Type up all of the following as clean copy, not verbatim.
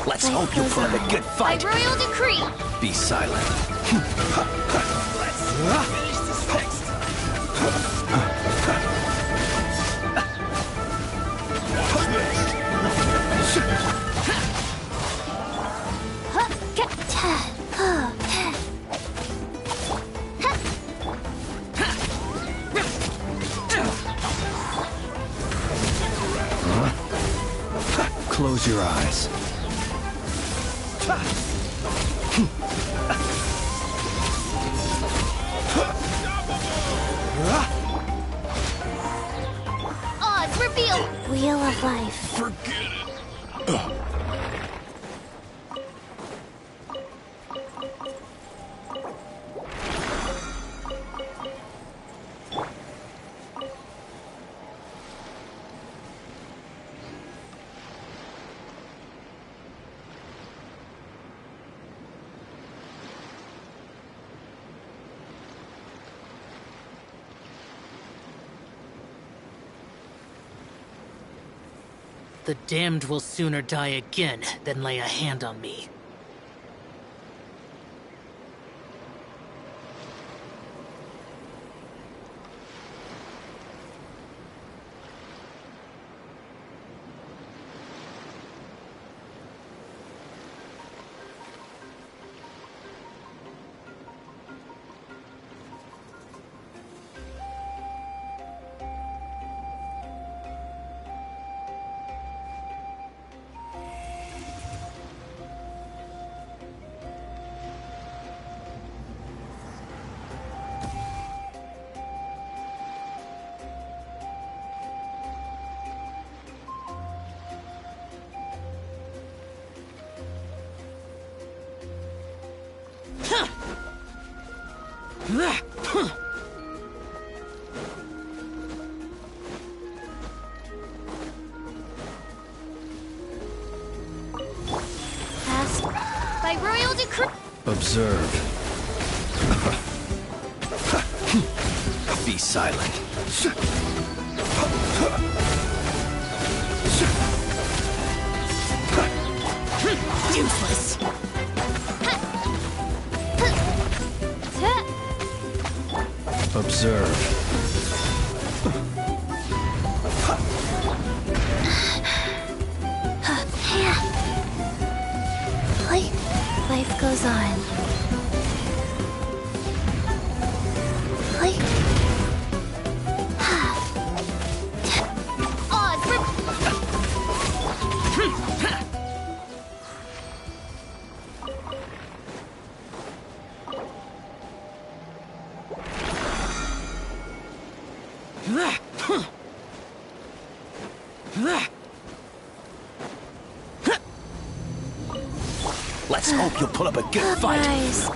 Let's hope you put up a good By fight. royal decree. Be silent. Let's finish this next Close your eyes. Odds reveal. Wheel of life. Forget it. The damned will sooner die again than lay a hand on me. Cast by royal decree. Observe. Be silent. Useless! Observe. Life goes on. Odds Let's hope you'll put up a good fight. Nice.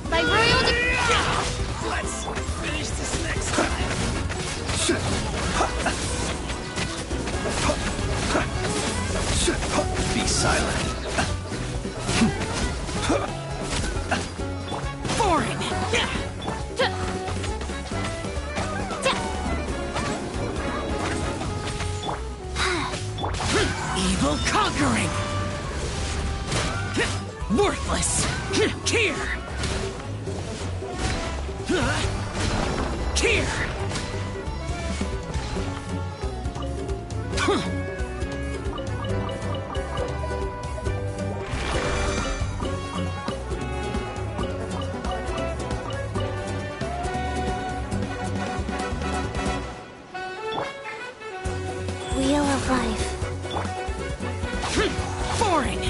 By royal decree. Let's finish this next time. Be silent. Boring! Evil conquering! Worthless! Here! Here! Wheel of life. Boring!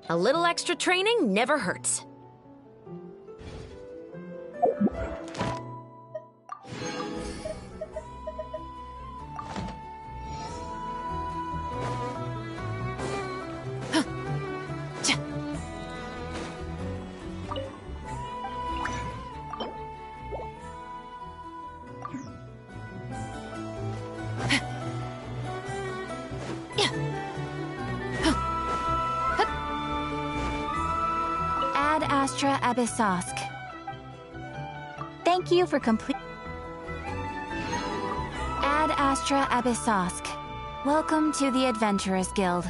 A little extra training never hurts. Ad Astra Abyssosk. Thank you for complete. Ad Astra Abyssosk. Welcome to the Adventurers Guild.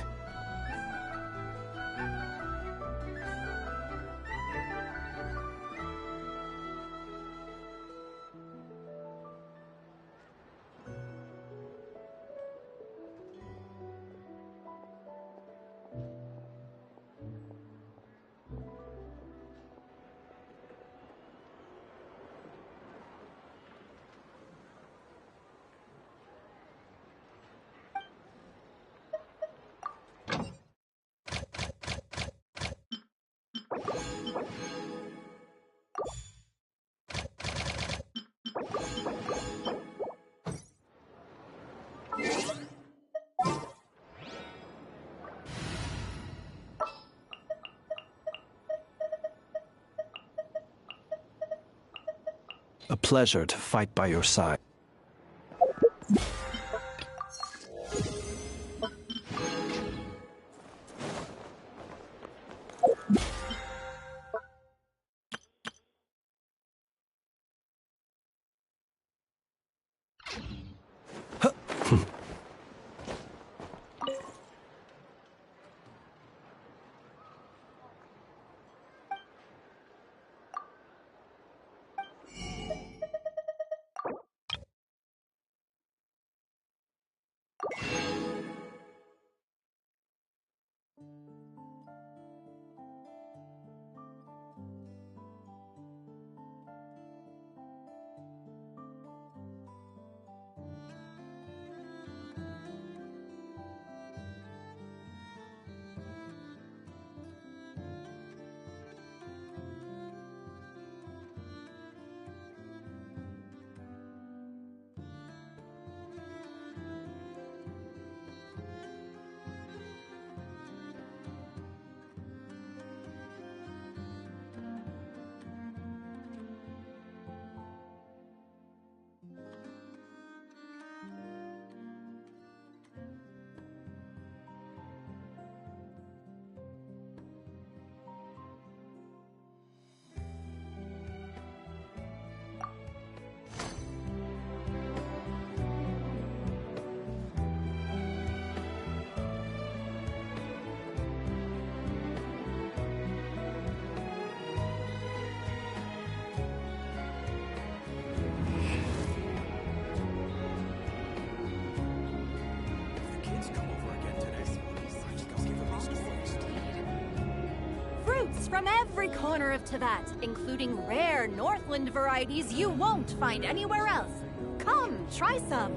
A pleasure to fight by your side. every corner of Tibet, including rare Northland varieties you won't find anywhere else. Come, try some.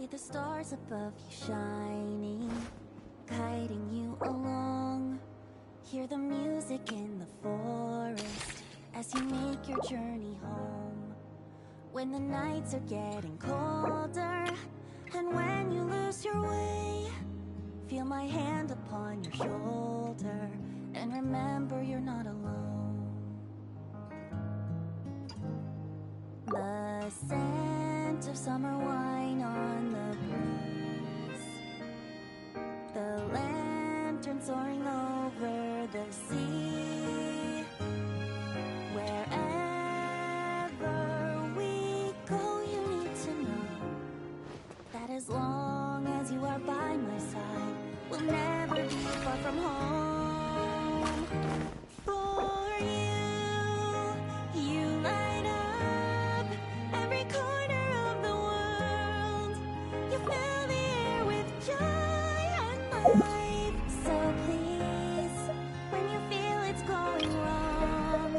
see the stars above you shining, guiding you along. Hear the music in the forest as you make your journey home. When the nights are getting colder, and when you lose your way, feel my hand upon your shoulder, and remember you're not alone. The scent of summer wine on the breeze, the lantern soaring over the sea. Wherever we go, you need to know that as long as you are by my side, we'll never be far from home. For you light up every corner of the world. You fill the air with joy and life. So please, when you feel it's going wrong,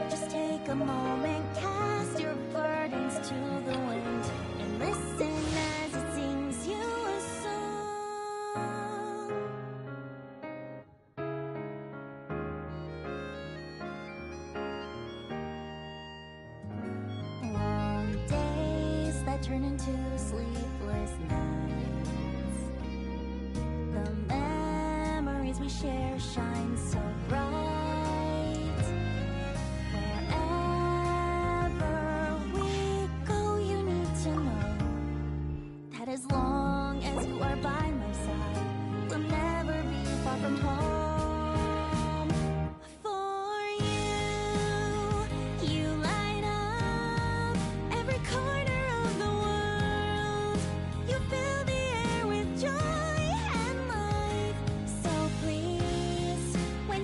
just take a moment, cast your burdens to the wind, and listen as it sings you a song. Long days that turn into sleepless nights. The memories we share shine so bright. Wherever we go, you need to know that as long as you are by my side, we'll never be far from home. For you light up every corner of the world. You fill the air with joy and life. So please, when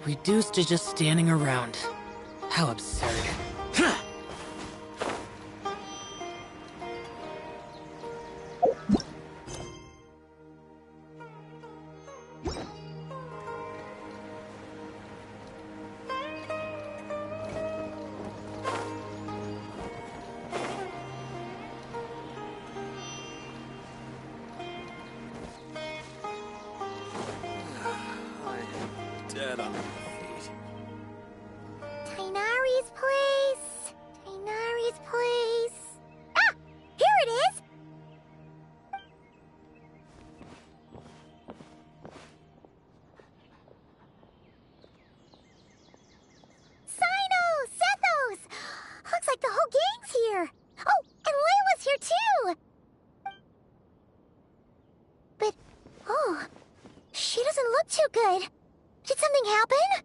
Reduced to just standing around. How absurd. Dead on my feet. Tainari's place! Tainari's place! Ah! Here it is! Sino! Sethos! Looks like the whole gang's here! Oh, and Layla's here too! But, oh, she doesn't look too good. Did something happen?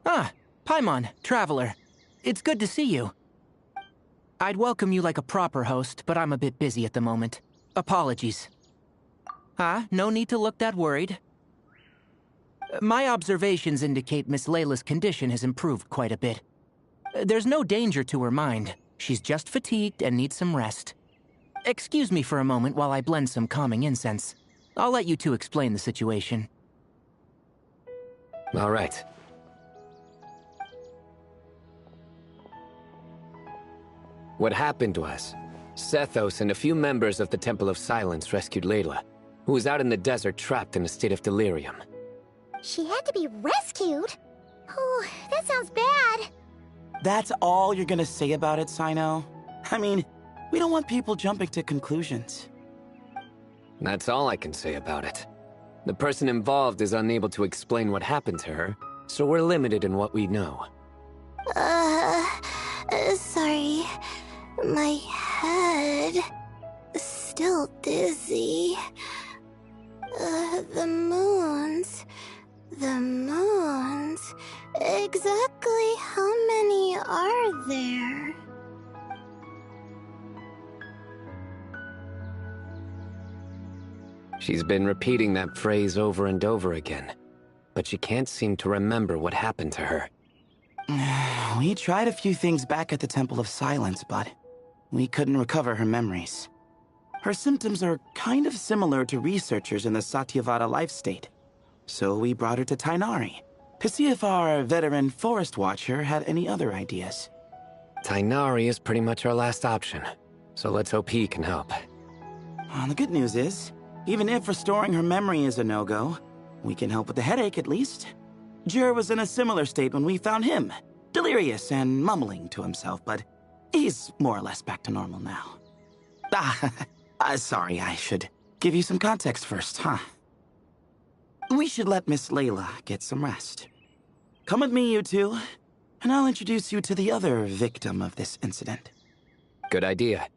Ah, Paimon, Traveler. It's good to see you. I'd welcome you like a proper host, but I'm a bit busy at the moment. Apologies. No need to look that worried. My observations indicate Miss Layla's condition has improved quite a bit. There's no danger to her mind. She's just fatigued and needs some rest. Excuse me for a moment while I blend some calming incense. I'll let you two explain the situation. All right. What happened was, Sethos and a few members of the Temple of Silence rescued Layla, who was out in the desert trapped in a state of delirium. She had to be rescued? Oh, that sounds bad. That's all you're gonna say about it, Sino? I mean, we don't want people jumping to conclusions. That's all I can say about it. The person involved is unable to explain what happened to her, so we're limited in what we know. Sorry. My head... still dizzy. The moons... Exactly how many are there? She's been repeating that phrase over and over again, but she can't seem to remember what happened to her. We tried a few things back at the Temple of Silence, but we couldn't recover her memories. Her symptoms are kind of similar to researchers in the Satyavada life state. So we brought her to Tainari, to see if our veteran forest watcher had any other ideas. Tainari is pretty much our last option, so let's hope he can help. Well, the good news is, even if restoring her memory is a no-go, we can help with the headache at least. Jur was in a similar state when we found him, delirious and mumbling to himself, but he's more or less back to normal now. Sorry, I should give you some context first, huh? We should let Miss Layla get some rest. Come with me, you two, and I'll introduce you to the other victim of this incident. Good idea.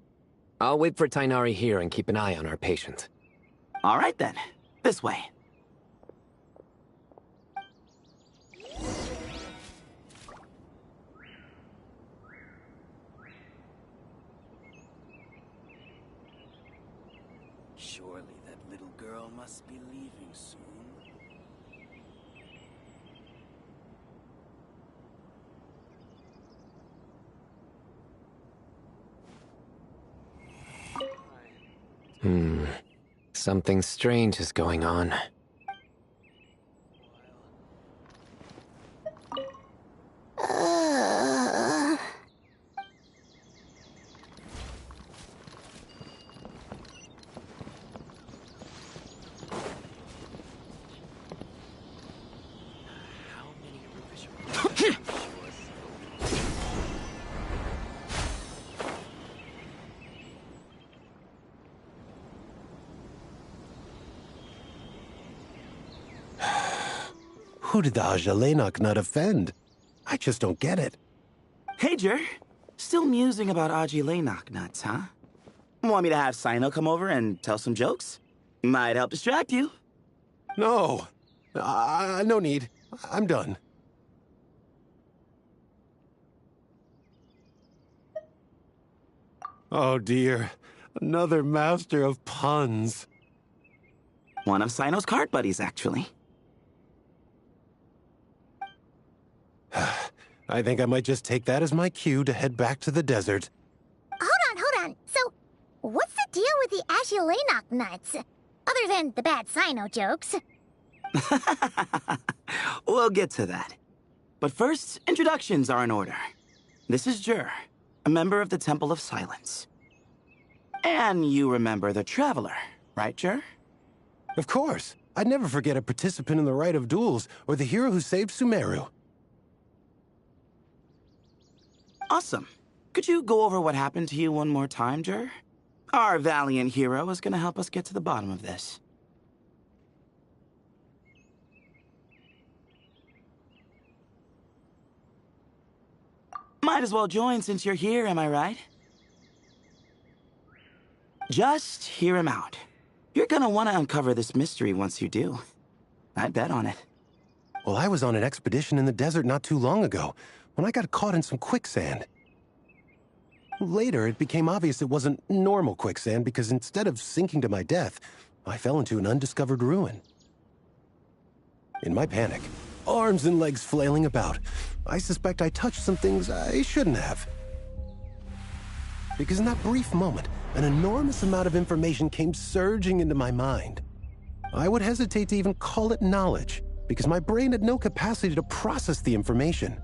I'll wait for Tainari here and keep an eye on our patient. All right then, this way. Surely that little girl must be leaving soon. Something strange is going on. Who did the Ajalenok nut offend? I just don't get it. Hey, Jer. Still musing about Aji nuts, huh? Want me to have Sino come over and tell some jokes? Might help distract you. No. No need. I'm done. Oh dear. Another master of puns. One of Sino's card buddies, actually. I think I might just take that as my cue to head back to the desert. Hold on. So, what's the deal with the Ajalenok nuts? Other than the bad Sino jokes. We'll get to that. But first, introductions are in order. This is Jer, a member of the Temple of Silence. And you remember the Traveler, right, Jer? Of course. I'd never forget a participant in the Rite of Duels or the hero who saved Sumeru. Awesome. Could you go over what happened to you one more time, Jer? Our valiant hero is gonna help us get to the bottom of this. Might as well join since you're here, am I right? Just hear him out. You're gonna want to uncover this mystery once you do. I'd bet on it. Well, I was on an expedition in the desert not too long ago, when I got caught in some quicksand. Later, it became obvious it wasn't normal quicksand because instead of sinking to my death, I fell into an undiscovered ruin. In my panic, arms and legs flailing about, I suspect I touched some things I shouldn't have. Because in that brief moment, an enormous amount of information came surging into my mind. I would hesitate to even call it knowledge, because my brain had no capacity to process the information.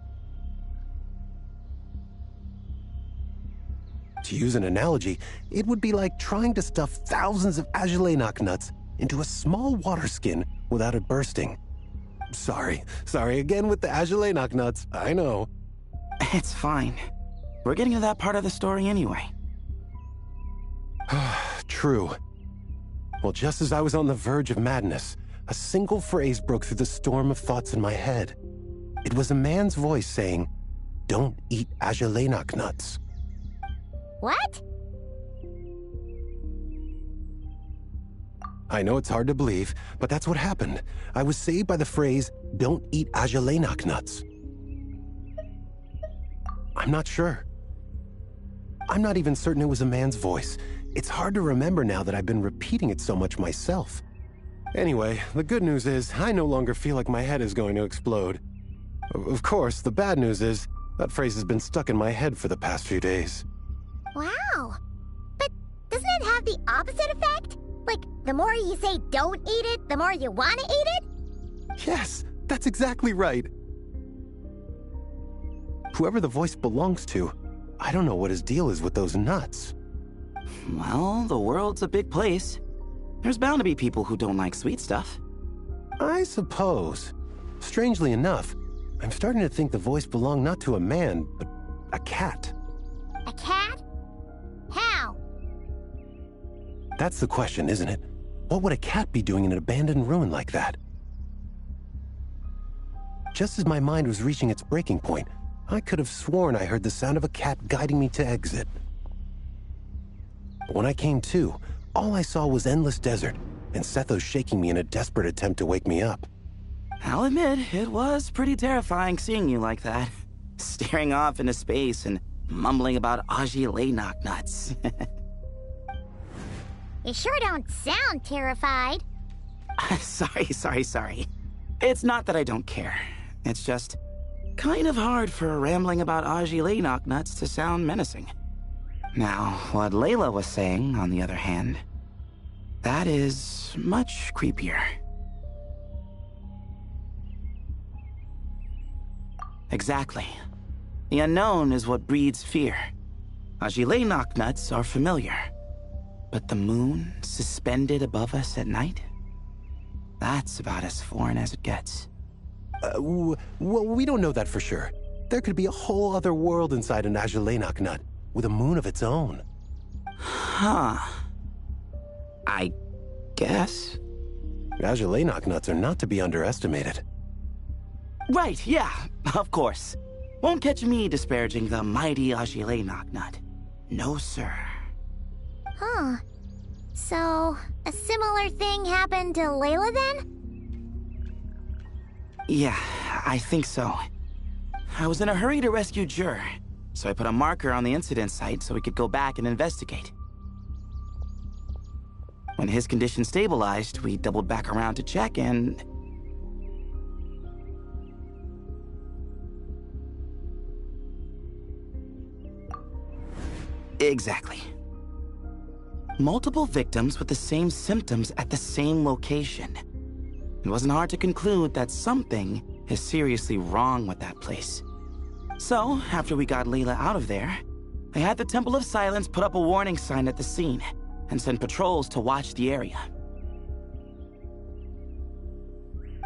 To use an analogy, it would be like trying to stuff thousands of Ajalenok nuts into a small water skin without it bursting. Sorry again with the Ajalenok nuts, I know. It's fine. We're getting to that part of the story anyway. True. Well, just as I was on the verge of madness, a single phrase broke through the storm of thoughts in my head. It was a man's voice saying, "Don't eat Ajalenok nuts." What? I know it's hard to believe, but that's what happened. I was saved by the phrase, "Don't eat Ajalenok nuts." I'm not sure. I'm not even certain it was a man's voice. It's hard to remember now that I've been repeating it so much myself. Anyway, the good news is I no longer feel like my head is going to explode. Of course, the bad news is that phrase has been stuck in my head for the past few days. Wow. But doesn't it have the opposite effect? Like, the more you say don't eat it, the more you want to eat it? Yes, that's exactly right. Whoever the voice belongs to, I don't know what his deal is with those nuts. Well, the world's a big place. There's bound to be people who don't like sweet stuff. I suppose. Strangely enough, I'm starting to think the voice belonged not to a man, but a cat. A cat? How? That's the question, isn't it? What would a cat be doing in an abandoned ruin like that? Just as my mind was reaching its breaking point, I could have sworn I heard the sound of a cat guiding me to exit. But when I came to, all I saw was endless desert, and Sethos shaking me in a desperate attempt to wake me up. I'll admit, it was pretty terrifying seeing you like that. Staring off into space and mumbling about Ajalenok nuts. You sure don't sound terrified. Sorry. It's not that I don't care. It's just kind of hard for rambling about Ajalenok nuts to sound menacing. Now, what Layla was saying, on the other hand, That is much creepier. Exactly. The unknown is what breeds fear. Agile knocknuts are familiar. But the moon suspended above us at night? That's about as foreign as it gets. Well, we don't know that for sure. There could be a whole other world inside an Agile knocknut, with a moon of its own. Huh. I guess. Agile knocknuts are not to be underestimated. Right, yeah, of course. Won't catch me disparaging the mighty Agile knocknut. No, sir. Huh. So, a similar thing happened to Layla then? Yeah, I think so. I was in a hurry to rescue Jur, so I put a marker on the incident site so we could go back and investigate. When his condition stabilized, we doubled back around to check and... Exactly. Multiple victims with the same symptoms at the same location. It wasn't hard to conclude that something is seriously wrong with that place. So, after we got Layla out of there, I had the Temple of Silence put up a warning sign at the scene and send patrols to watch the area.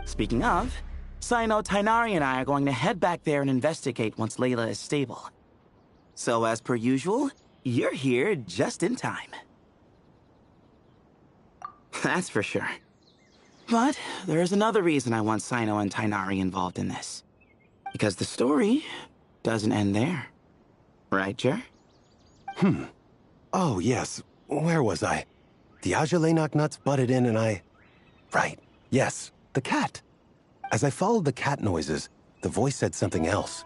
Speaking of, Sino, Tainari, and I are going to head back there and investigate once Layla is stable. So, as per usual, you're here just in time. That's for sure. But there's another reason I want Sino and Tainari involved in this. Because the story doesn't end there. Right, Jer? Oh, yes. Where was I? The Agile knocknuts butted in and I... Right. Yes. The cat. As I followed the cat noises, the voice said something else.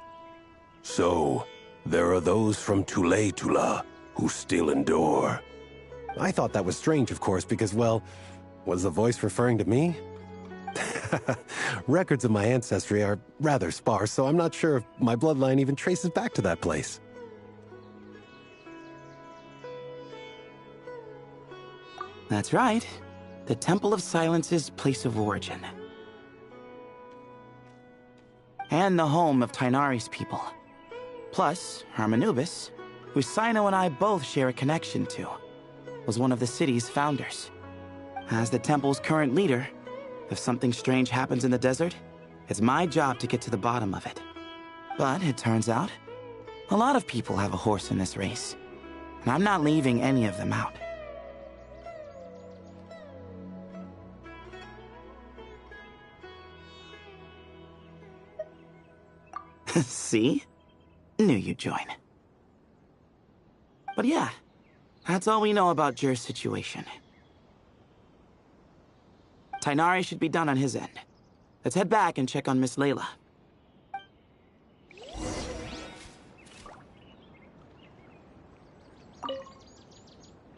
So, there are those from Tula who still endure. I thought that was strange, of course, because, well, was the voice referring to me? Records of my ancestry are rather sparse, so I'm not sure if my bloodline even traces back to that place. That's right. The Temple of Silence's place of origin. And the home of Tainari's people. Plus, Hermanubis, who Sino and I both share a connection to, was one of the city's founders. As the temple's current leader, if something strange happens in the desert, it's my job to get to the bottom of it. But it turns out, a lot of people have a horse in this race, and I'm not leaving any of them out. See? Knew you'd join. But yeah, that's all we know about Jur's situation. Tainari should be done on his end. Let's head back and check on Miss Layla.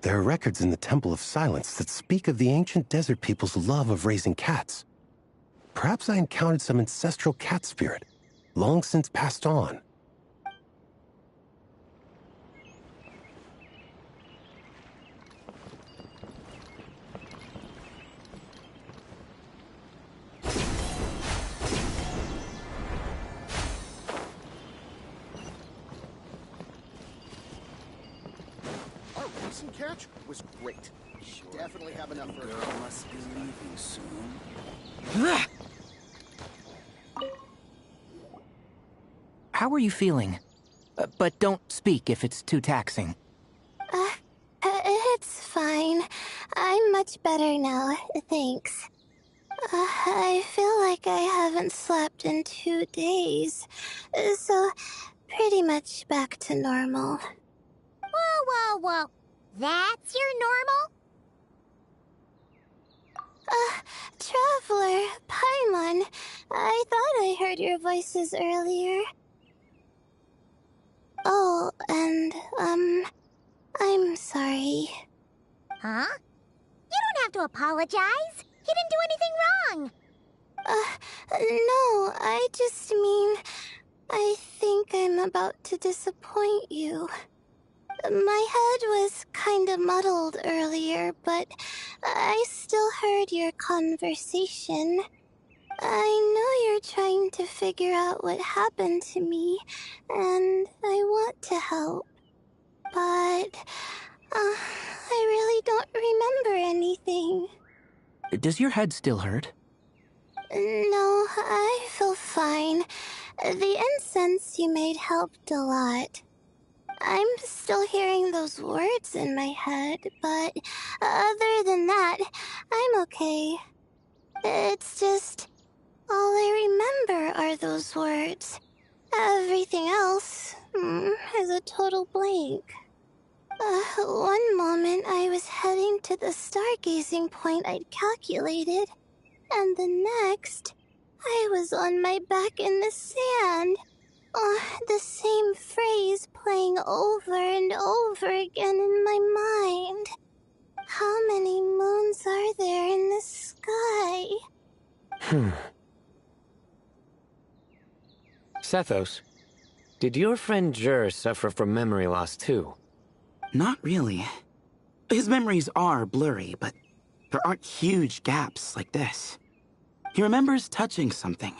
There are records in the Temple of Silence that speak of the ancient desert people's love of raising cats. Perhaps I encountered some ancestral cat spirit, long since passed on. Catch was great. Definitely have enough for Girl must be leaving soon. How are you feeling? But don't speak if it's too taxing. It's fine. I'm much better now, thanks. I feel like I haven't slept in 2 days, so pretty much back to normal. Whoa. That's your normal? Traveler, Paimon, I thought I heard your voices earlier. Oh, and, I'm sorry. Huh? You don't have to apologize. You didn't do anything wrong. No, I just mean, I think I'm about to disappoint you. My head was kinda muddled earlier, but I still heard your conversation. I know you're trying to figure out what happened to me, and I want to help. But, I really don't remember anything. Does your head still hurt? No, I feel fine. The incense you made helped a lot. I'm still hearing those words in my head, but other than that, I'm okay. It's just, all I remember are those words. Everything else is a total blank. One moment I was heading to the stargazing point I'd calculated, and the next, I was on my back in the sand. The same phrase playing over and over again in my mind. How many moons are there in the sky? Sethos, did your friend Jur suffer from memory loss too? Not really. His memories are blurry, but there aren't huge gaps like this. He remembers touching something.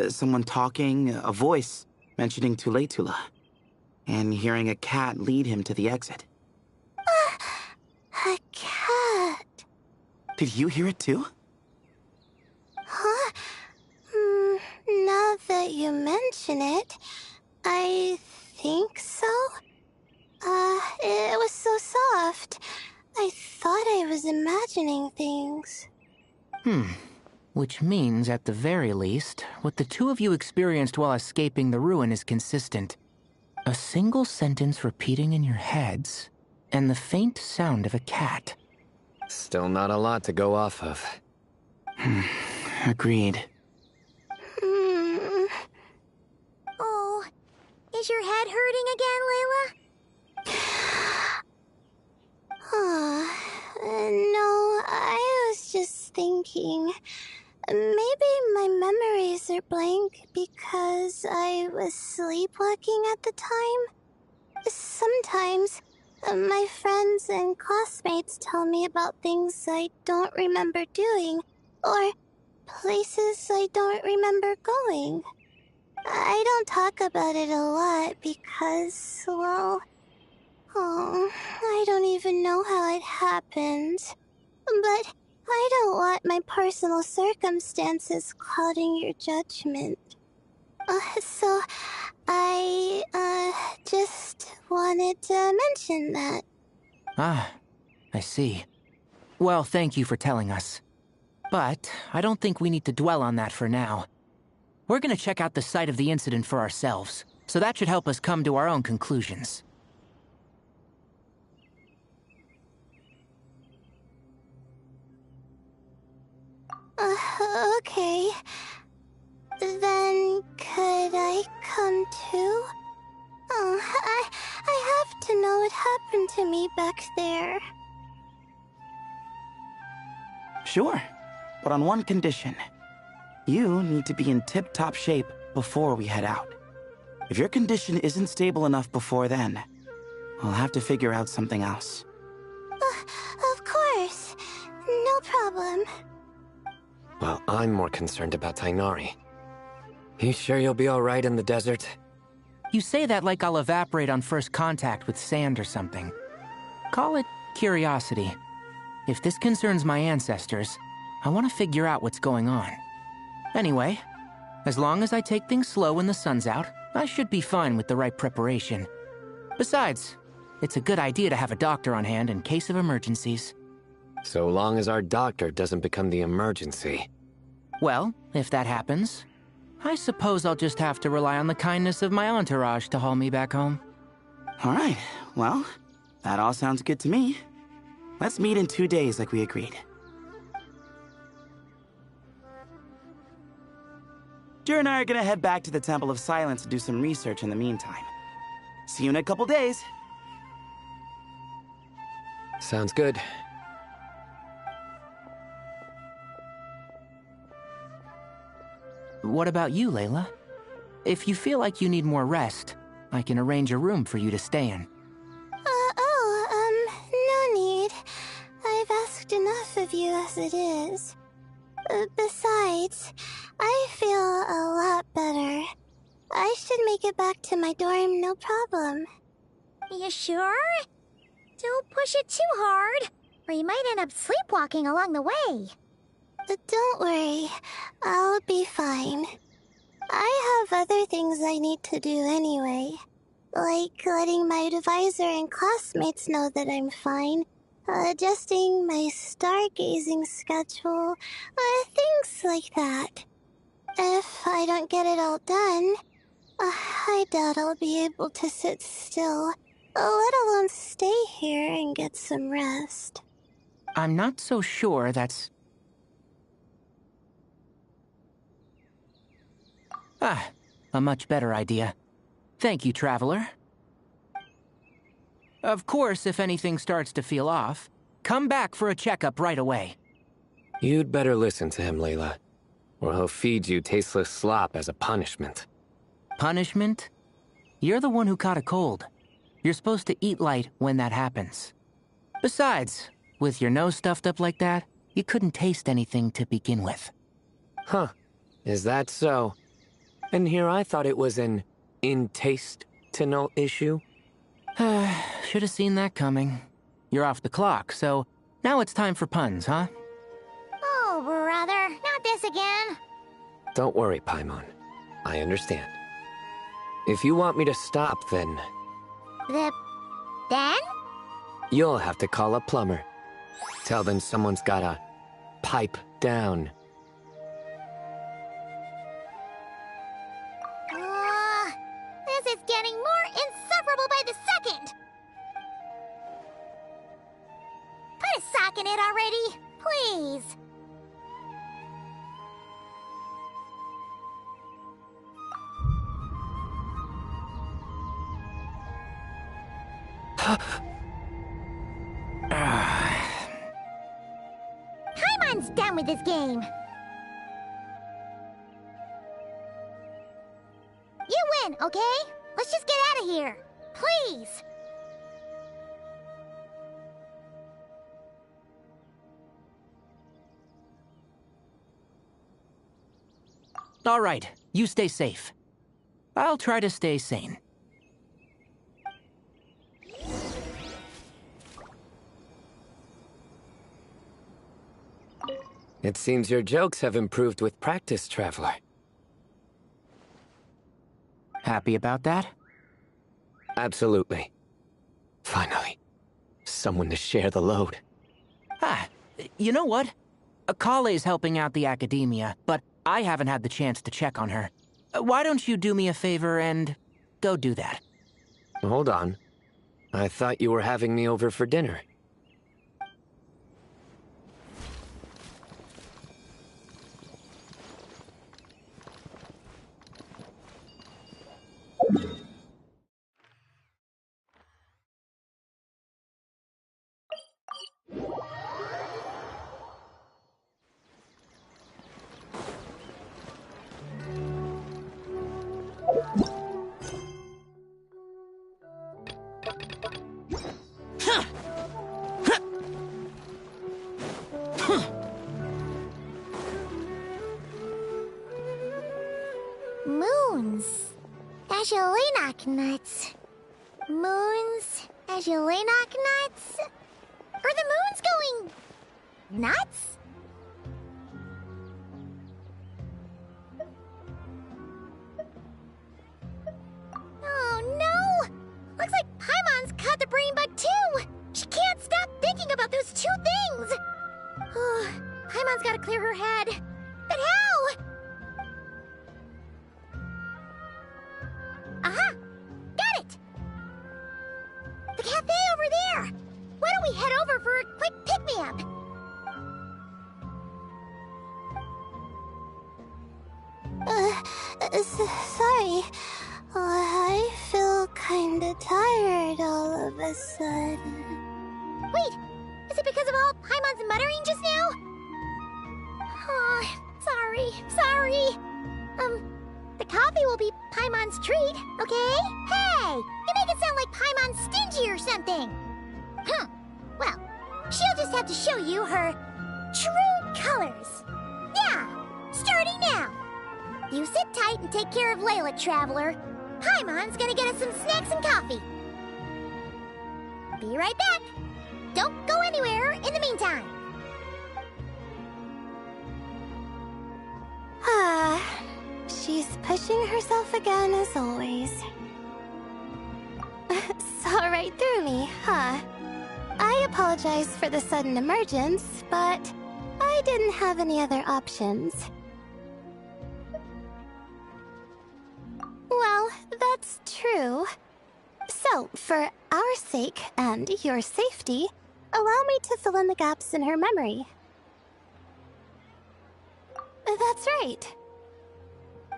Someone talking, a voice mentioning Tuletula, and hearing a cat lead him to the exit. A cat. Did you hear it too? Huh? Now that you mention it, I think so. It was so soft. I thought I was imagining things. Which means, at the very least, what the two of you experienced while escaping the ruin is consistent. A single sentence repeating in your heads, and the faint sound of a cat. Still not a lot to go off of. Agreed. Oh, is your head hurting again, Layla? No, I was just thinking. Maybe my memories are blank because I was sleepwalking at the time. Sometimes, my friends and classmates tell me about things I don't remember doing, or places I don't remember going. I don't talk about it a lot because, well, I don't even know how it happened. But I don't want my personal circumstances clouding your judgment. So I, just wanted to mention that. Ah, I see. Well, thank you for telling us. But I don't think we need to dwell on that for now. We're gonna check out the site of the incident for ourselves, so that should help us come to our own conclusions. Okay. Then could I come too? I have to know what happened to me back there. Sure, but on one condition. You need to be in tip-top shape before we head out. If your condition isn't stable enough before then, we'll have to figure out something else. Of course. No problem. Well, I'm more concerned about Tainari. You sure you'll be alright in the desert? You say that like I'll evaporate on first contact with sand or something. Call it curiosity. If this concerns my ancestors, I want to figure out what's going on. Anyway, as long as I take things slow when the sun's out, I should be fine with the right preparation. Besides, it's a good idea to have a doctor on hand in case of emergencies. So long as our doctor doesn't become the emergency. Well, if that happens, I suppose I'll just have to rely on the kindness of my entourage to haul me back home. All right, well, that all sounds good to me. Let's meet in 2 days like we agreed. Jer and I are gonna head back to the Temple of Silence to do some research in the meantime. See you in a couple days. Sounds good. What about you, Layla? If you feel like you need more rest, I can arrange a room for you to stay in. No need. I've asked asked enough of you as it is. Besides, I feel a lot better. I should make it back to my dorm, no problem. You sure? Don't push it too hard, or you might end up sleepwalking along the way. Don't worry, I'll be fine. I have other things I need to do anyway. Like letting my advisor and classmates know that I'm fine, adjusting my stargazing schedule, things like that. If I don't get it all done, I doubt I'll be able to sit still, let alone stay here and get some rest. I'm not so sure that's... a much better idea. Thank you, Traveler. Of course, if anything starts to feel off, come back for a checkup right away. You'd better listen to him, Layla, or he'll feed you tasteless slop as a punishment. Punishment? You're the one who caught a cold. You're supposed to eat light when that happens. Besides, with your nose stuffed up like that, you couldn't taste anything to begin with. Huh. Is that so? And here I thought it was an in-taste-to-know issue. Should have seen that coming. You're off the clock, so now it's time for puns, huh? Oh, brother, not this again. Don't worry, Paimon. I understand. If you want me to stop, then... Then? You'll have to call a plumber. Tell them someone's gotta pipe down. This is getting more insufferable by the second! Put a sock in it already, please. Paimon's done with this game. You win, okay? Let's just get out of here. Please. All right, you stay safe. I'll try to stay sane. It seems your jokes have improved with practice, Traveler. Happy about that? Absolutely. Finally, someone to share the load. You know what? Kale's helping out the academia, but I haven't had the chance to check on her. Why don't you do me a favor and go do that? Hold on. I thought you were having me over for dinner. Moons. Azulenak nuts. Moons. Azulenak nuts? Are the moons going... nuts? Oh no! Looks like Paimon's caught the brain bug too! She can't stop thinking about those two things! Paimon's gotta clear her head. But how? Aha! Got it! The cafe over there! Why don't we head over for a quick pick-me-up? Sorry. I feel kinda tired all of a sudden. Wait! Is it because of all Paimon's muttering just now? Oh, sorry. The coffee will be Paimon's treat, okay? Hey! You make it sound like Paimon's stingy or something! Huh. Well, She'll just have to show you her true colors. Yeah, starting now. You sit tight and take care of Layla, Traveler. Paimon's gonna get us some snacks and coffee. Be right back. Don't go anywhere in the meantime. She's pushing herself again as always. Saw right through me, huh? I apologize for the sudden emergence, but I didn't have any other options. Well, that's true. So, for our sake and your safety, allow me to fill in the gaps in her memory. That's right.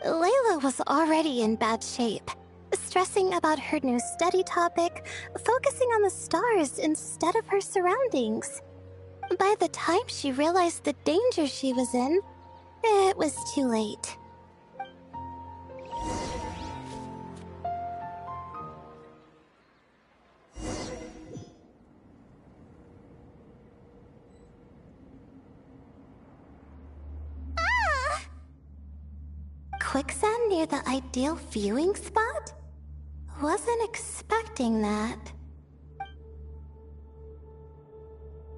Layla was already in bad shape, stressing about her new study topic, focusing on the stars instead of her surroundings. By the time she realized the danger she was in, it was too late. Quicksand near the ideal viewing spot? Wasn't expecting that.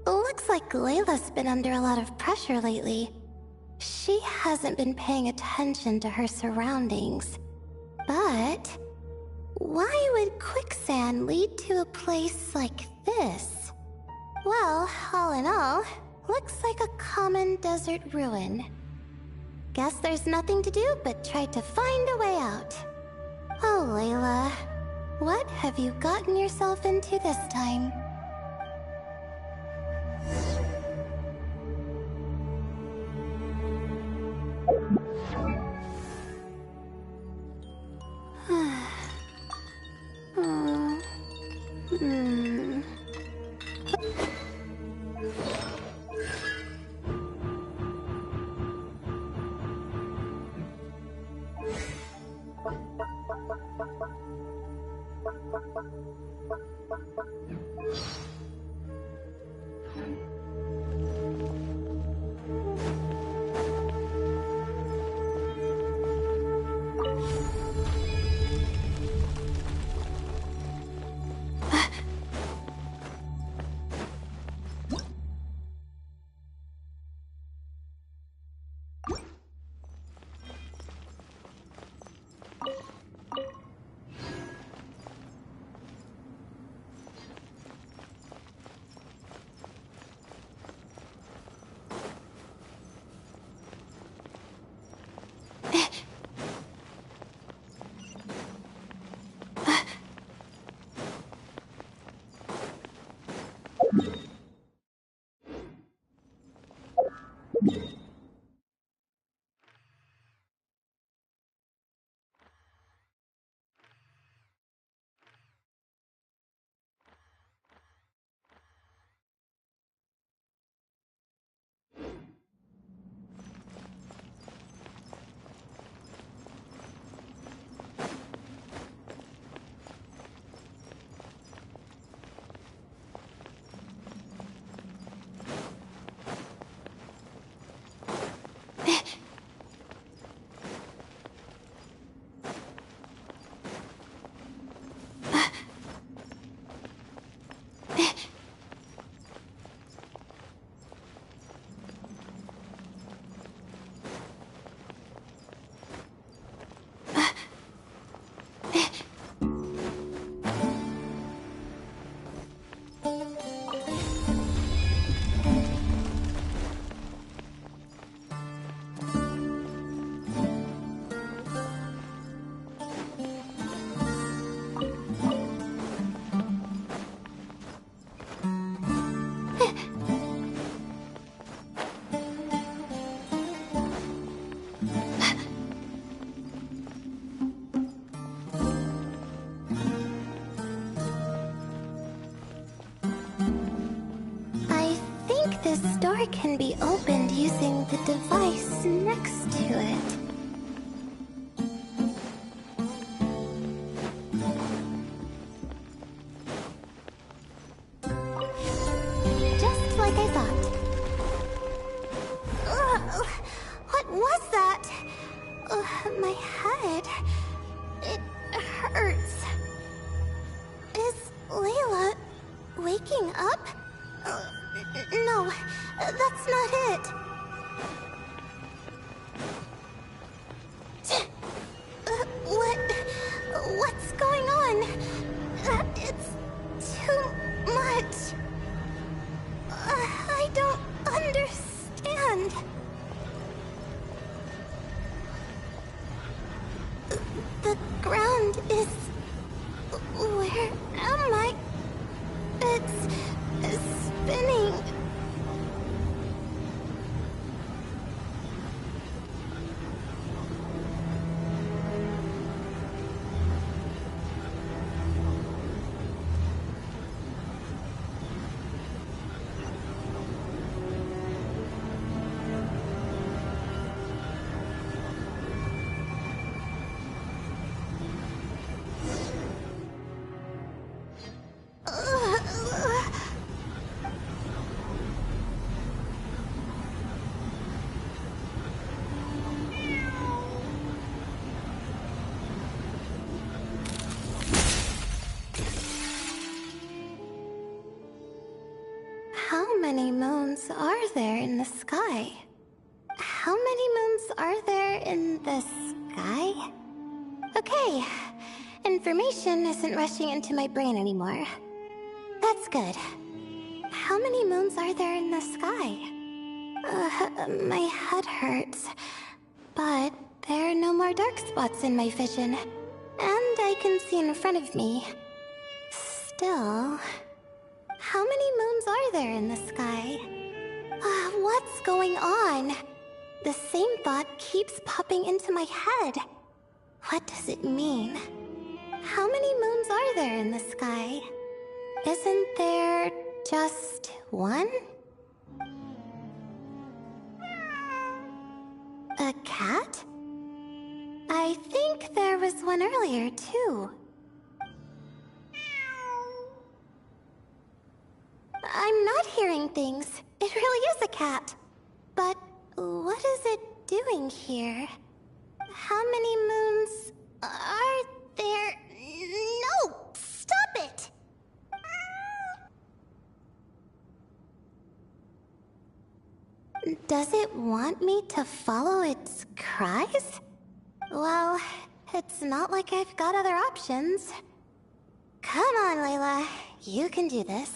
Looks like Layla's been under a lot of pressure lately. She hasn't been paying attention to her surroundings. But why would quicksand lead to a place like this? Well, all in all, looks like a common desert ruin. Guess there's nothing to do but try to find a way out. Oh, Layla, what have you gotten yourself into this time? This door can be opened using the device next to it. Just That's not it. What's going on? It's too much. I don't understand. The ground is... Where am I? It's spinning. How many moons are there in the sky? How many moons are there in the sky? Okay, information isn't rushing into my brain anymore. That's good. How many moons are there in the sky? My head hurts. But there are no more dark spots in my vision. And I can see in front of me. Still... How many moons are there in the sky? What's going on? The same thought keeps popping into my head. What does it mean? How many moons are there in the sky? Isn't there just one? A cat? I think there was one earlier, too. I'm not hearing things. It really is a cat. But what is it doing here? How many moons are there? No! Stop it! Does it want me to follow its cries? Well, it's not like I've got other options. Come on, Layla. You can do this.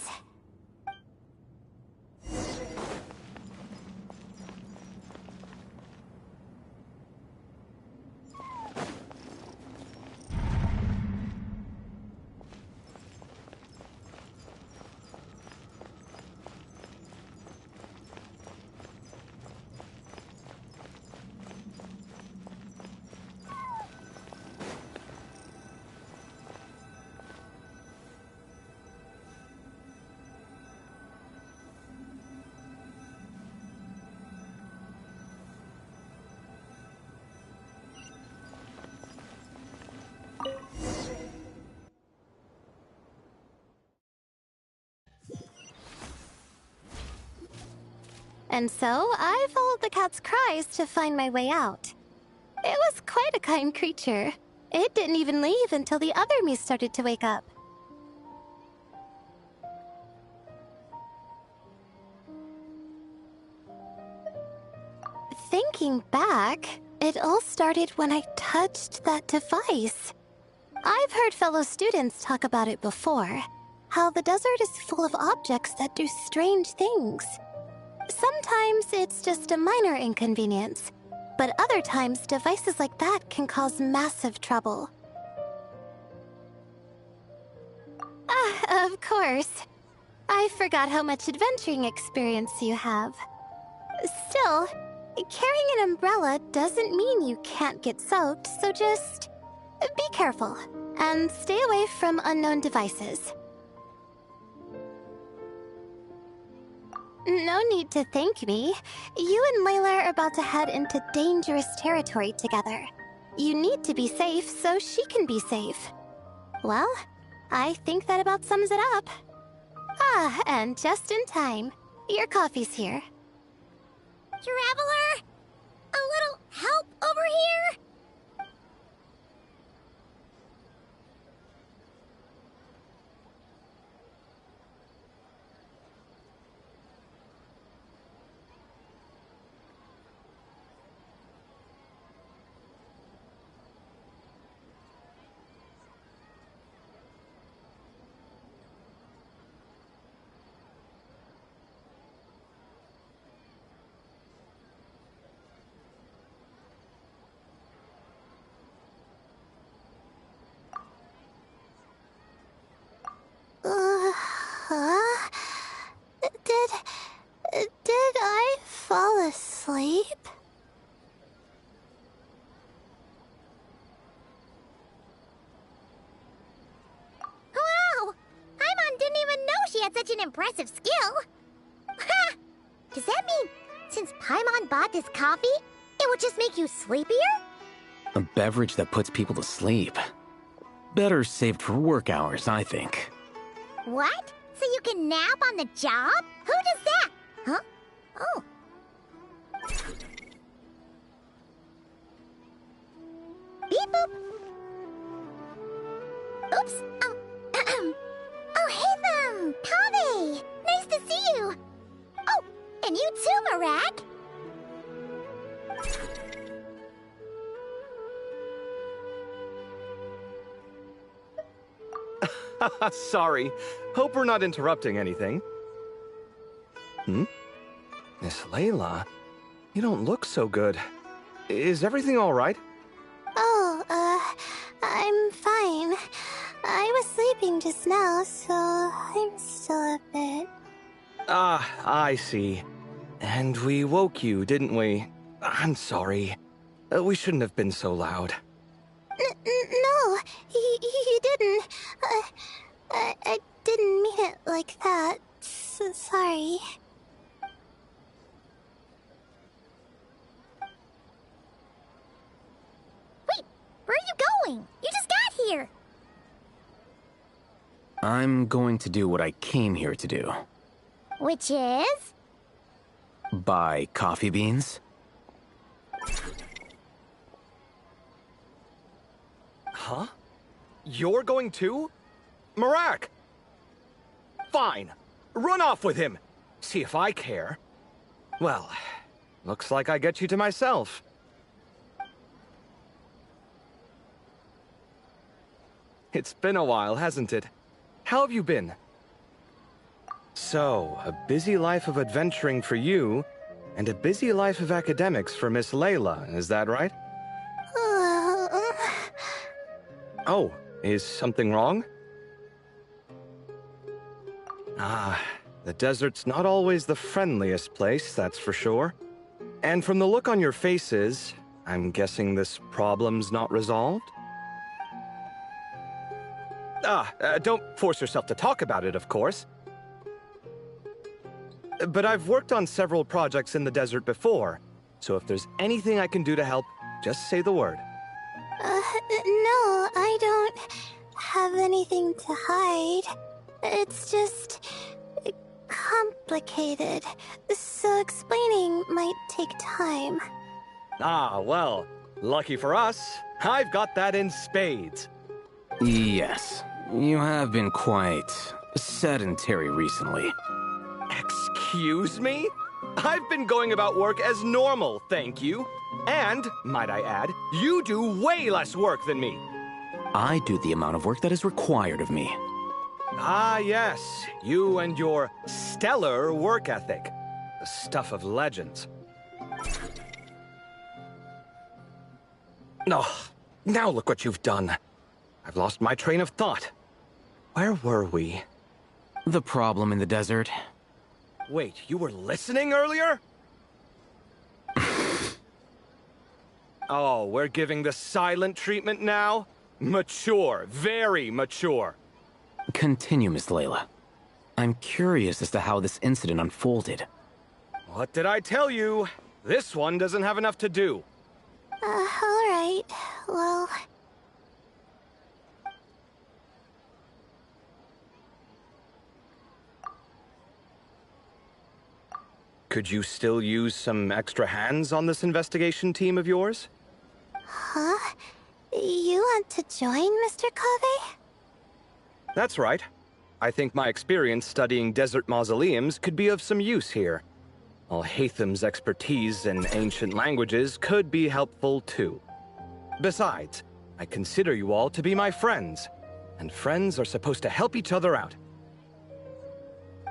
And so, I followed the cat's cries to find my way out. It was quite a kind creature. It didn't even leave until the other me started to wake up. Thinking back, it all started when I touched that device. I've heard fellow students talk about it before. How the desert is full of objects that do strange things. Sometimes it's just a minor inconvenience, but other times devices like that can cause massive trouble. Of course. I forgot how much adventuring experience you have. Still, carrying an umbrella doesn't mean you can't get soaked, so just be careful and stay away from unknown devices. No need to thank me. You and Layla are about to head into dangerous territory together. You need to be safe so she can be safe. Well, I think that about sums it up. And just in time. Your coffee's here. Traveler? A little help over here? Huh? Did I fall asleep? Wow! Paimon didn't even know she had such an impressive skill. Ha! Does that mean since Paimon bought this coffee, it will just make you sleepier? A beverage that puts people to sleep. Better saved for work hours, I think. What? So you can nap on the job? Who does that? Huh? Oh. Beep boop. Oops. Oh, hey them! Kaveh! Nice to see you! Oh, and you too, Marak! Sorry. Hope we're not interrupting anything. Miss Layla, you don't look so good. Is everything all right? Oh, I'm fine. I was sleeping just now, so I'm still a bit... Ah, I see. And we woke you, didn't we? I'm sorry. We shouldn't have been so loud. No, you didn't. I didn't mean it like that. Sorry. Wait, where are you going? You just got here. I'm going to do what I came here to do. Which is? Buy coffee beans. Huh? You're going too? Marak! Fine. Run off with him. See if I care. Well, looks like I get you to myself. It's been a while, hasn't it? How have you been? So, a busy life of adventuring for you, and a busy life of academics for Miss Layla, is that right? Oh, is something wrong? Ah, the desert's not always the friendliest place, that's for sure. And from the look on your faces, I'm guessing this problem's not resolved? Don't force yourself to talk about it, of course. But I've worked on several projects in the desert before, so if there's anything I can do to help, just say the word. No, I don't have anything to hide. It's just... complicated, so explaining might take time. Ah, well, lucky for us, I've got that in spades. Yes, you have been quite sedentary recently. Excuse me? I've been going about work as normal, thank you. And, might I add, you do way less work than me. I do the amount of work that is required of me. Ah, yes, you and your stellar work ethic. The stuff of legends. Oh, now look what you've done. I've lost my train of thought. Where were we? The problem in the desert. Wait, you were listening earlier? Oh, we're giving the silent treatment now? Mature, very mature. Continue, Miss Layla. I'm curious as to how this incident unfolded. What did I tell you? This one doesn't have enough to do. Alright. Well... Could you still use some extra hands on this investigation team of yours? Huh? You want to join, Mr. Kaveh? That's right. I think my experience studying desert mausoleums could be of some use here. Al-Haytham's expertise in ancient languages could be helpful too. Besides, I consider you all to be my friends, and friends are supposed to help each other out.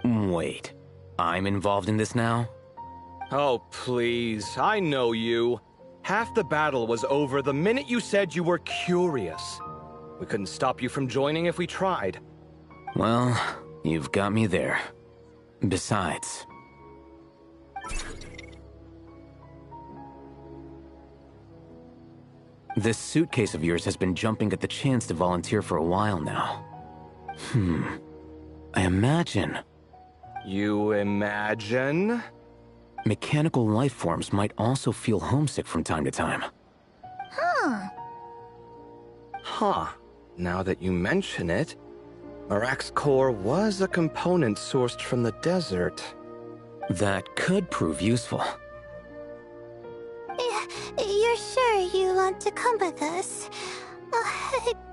Wait, I'm involved in this now? Oh, please, I know you. Half the battle was over the minute you said you were curious. We couldn't stop you from joining if we tried. Well, You've got me there. Besides... this suitcase of yours has been jumping at the chance to volunteer for a while now. I imagine... You imagine? mechanical life forms might also feel homesick from time to time. Huh. Now that you mention it, Arak's core was a component sourced from the desert. That could prove useful. You're sure you want to come with us?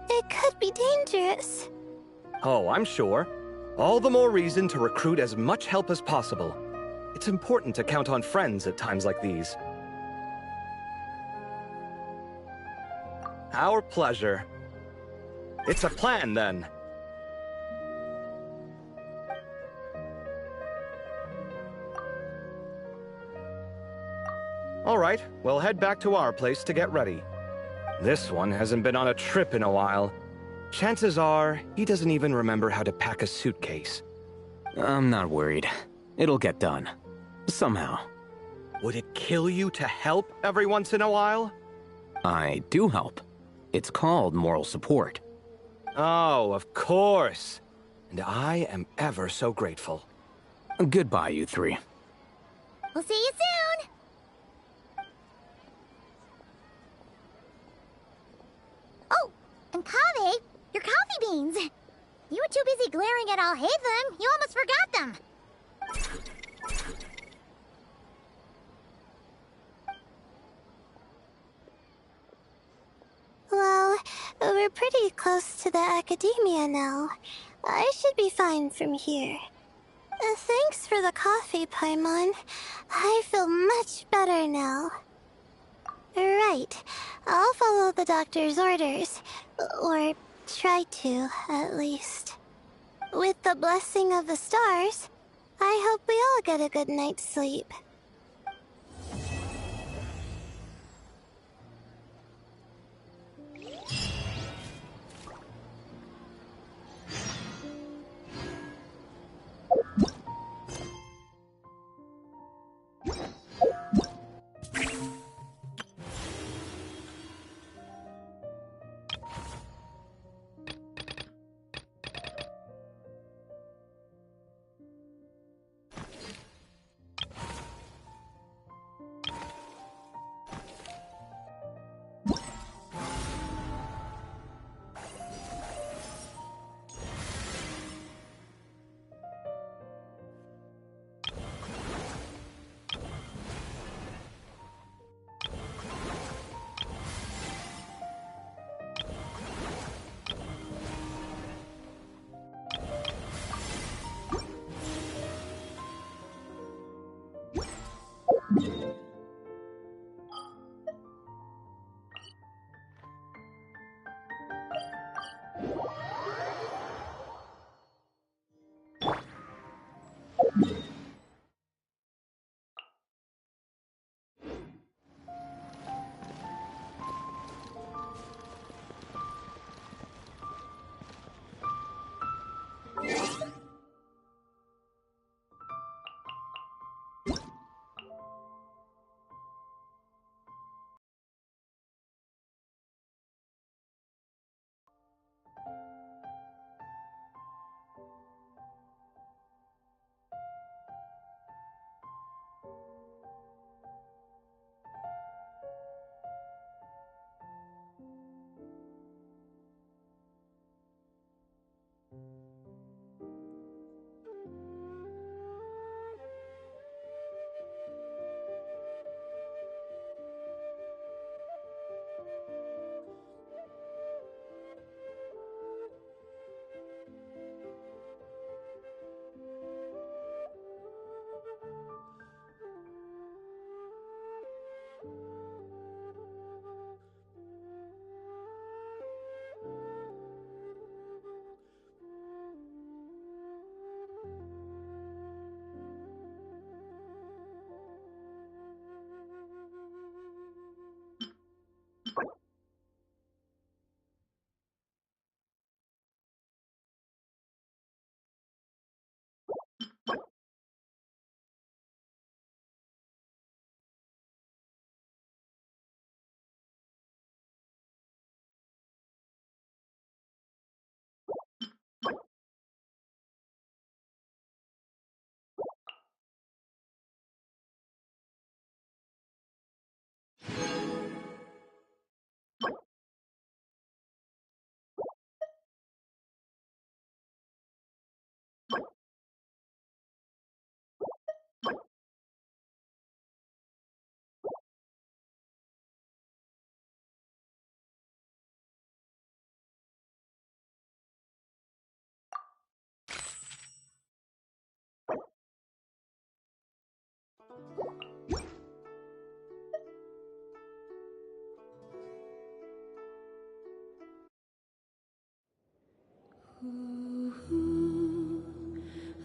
It could be dangerous. Oh, I'm sure. All the more reason to recruit as much help as possible. It's important to count on friends at times like these. Our pleasure. It's a plan, then. All right, we'll head back to our place to get ready. This one hasn't been on a trip in a while. Chances are, he doesn't even remember how to pack a suitcase. I'm not worried. It'll get done. Somehow. Would it kill you to help every once in a while? I do help. It's called moral support. Oh, of course. And I am ever so grateful. Goodbye, you three. We'll see you soon! Oh, and Kaveh, your coffee beans! You were too busy glaring at Alhaitham, you almost forgot them! Well, we're pretty close to the academia now. I should be fine from here. Thanks for the coffee, Paimon. I feel much better now. Right. I'll follow the doctor's orders. Or try to, at least. With the blessing of the stars, I hope we all get a good night's sleep.